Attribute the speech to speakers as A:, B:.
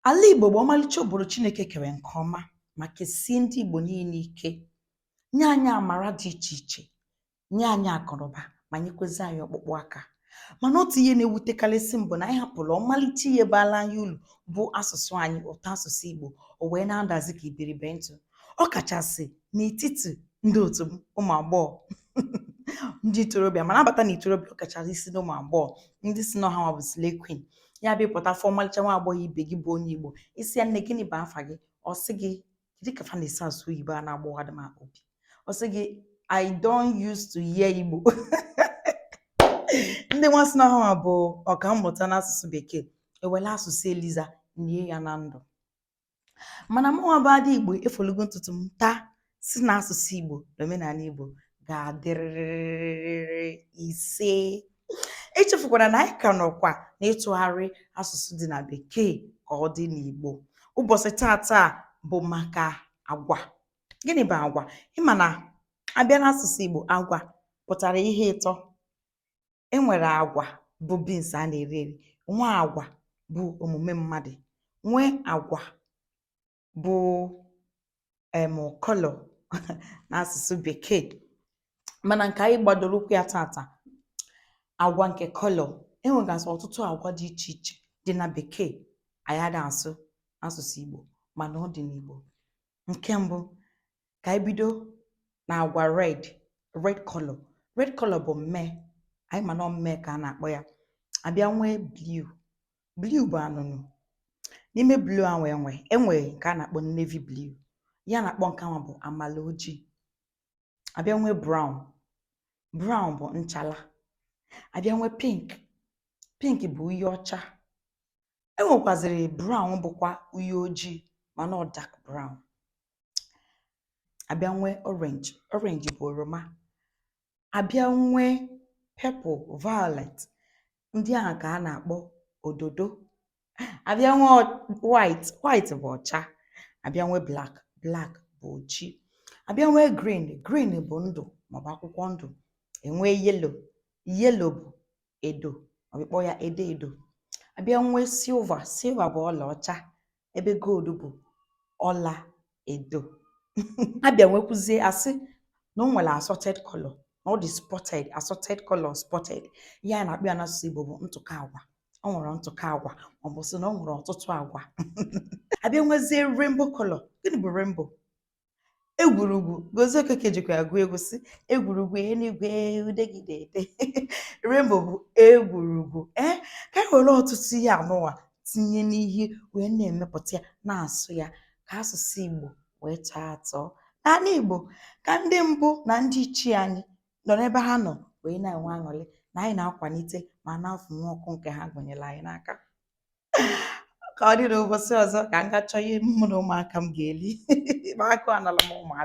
A: Ala Igbo bụ ọmalịcha obodo Chineke kere nke ọma ma kesie ndị Igbo niile ike, nye anyị amara dị iche iche, nye anyị akụnụba ma nyekwazị anyị ọkpụkpụ aka. Mana otu ihe na-ewutekarịsị m bụ na anyị hapụrụ ọmalịcha ihe baala anyị uru bụ asụsụ anyị, ụtọ asụsụ Igbo, o wee na-adazi ka iberibe ntụ. Ọ kachasị n'etiti ndị otu m, ụmụ agbọghọ ndị itorobịa, mana abata na itorobịa ọ kachasị isi na ụmụ agbọghọ ndị si na ọha bụ slay queen. Ya bụ ịpụta fọ ọmalịcha nwa agbọghọ ibe gị bụ onye Igbo, isi ya nne gịnị bụ afa gị, ọ sị gị kedu ka fa na-esi asụ Igbo a na-agbọghọ dị m obi, ọ sị gị I don't used to hear Igbo. Ndị nwa si na ọha bụ ọkammụta n'asụsụ bekee ewele asụsụ Eliza nie ya na ndụ. Mana mụnwa bụ ada Igbo efolugo ntutu m taa si na asụsụ Igbo na omenala Igbo ga-adịrịrị ise. Echefukwara na anyị ka nọkwa n'ịtụgharị asụsụ dị na bekee ka ọ dị n'Igbo. Ụbọchị tata bụ maka agwa. Gịnị bụ agwa? Ịma na abịa n'asụsụ Igbo, agwa pụtara ihe ịtọ. Enwere agwa bụ beans a na-eri eri, nwa agwa bụ omume mmadụ, nwee agwa bụ color n'asụsụ bekee. Mana nke anyị gbadoro ụkwụ ya tata, agwa nke color, enwegasị ọtụtụ agwa dị iche iche dị na bekee anyị ada asụ asụsụ Igbo, mana ọ dị n'Igbo. Nke mbụ, ka anyị bido na agwa red color. Red color bụ mmee, anyị mana mmee ka a na-akpọ ya. Abịa nwee blue bụ anụnụ. N'ime blue ahụ enwe nke a na-akpọ navy blue, ya na-akpọ nke ahụ bụ amala ojii. Abịa nwee brown bụ nchala. Abịa nwee pink bụ uhie ọcha. Enwekwaziri brown bụkwa uhie ojii mana ọ dark brown. Abịa nwee orange bụ oroma. Abịa nwee purple, violet, ndị ahụ ka a na-akpọ ododo. Abịa nwee white bụ ọcha. Abịa nwee black bụ ojii. Abịa nwee green bụ ndụ maọbụ akwụkwọ ndụ. Enwee yellow bụ edo, ọbịkpọ ya edo. Abịa nwee silver bụ ọlaọcha, ebe gold bụ ọla edo. Abịa nwekwuzie asị na o nwere assorted color, na ọ dị assorted color spotted. Ihe a na-akpọ ya n'asụsụ Igbo bụ ntụkọ agwa. Ọ nwere ntụkọ agwa maọbụ sị na ọ nwere ọtụtụ agwa. Abịa nwezie rainbow color. Gịnị bụ rainbow? Egwurugwu. Gozie Okeke jikwa agụ egwu sị egwurugwu enigwe udegide. Rainbow bụ egwurugwu. Ka anyị were ọtụtụ ihe anụwa tinye n'ihe wee na-emepụta ya, na-asụ ya ka asụsụ Igbo wee tọọ atọ. N'ala Igbo ka ndị mbụ na ndị ichie anyị nọ n'ebe ha nọ wee na-enwe aṅụrị na anyị na-akwalite ma na-afụnwu ọkụ nke ha gụnyere anyị n'aka. Ka ọ dị n'ụbọchị ọzọ ka m ga chọọ ihe mụ na ụmụaka m ga-eli. Ma akụ anala m ụmụaka.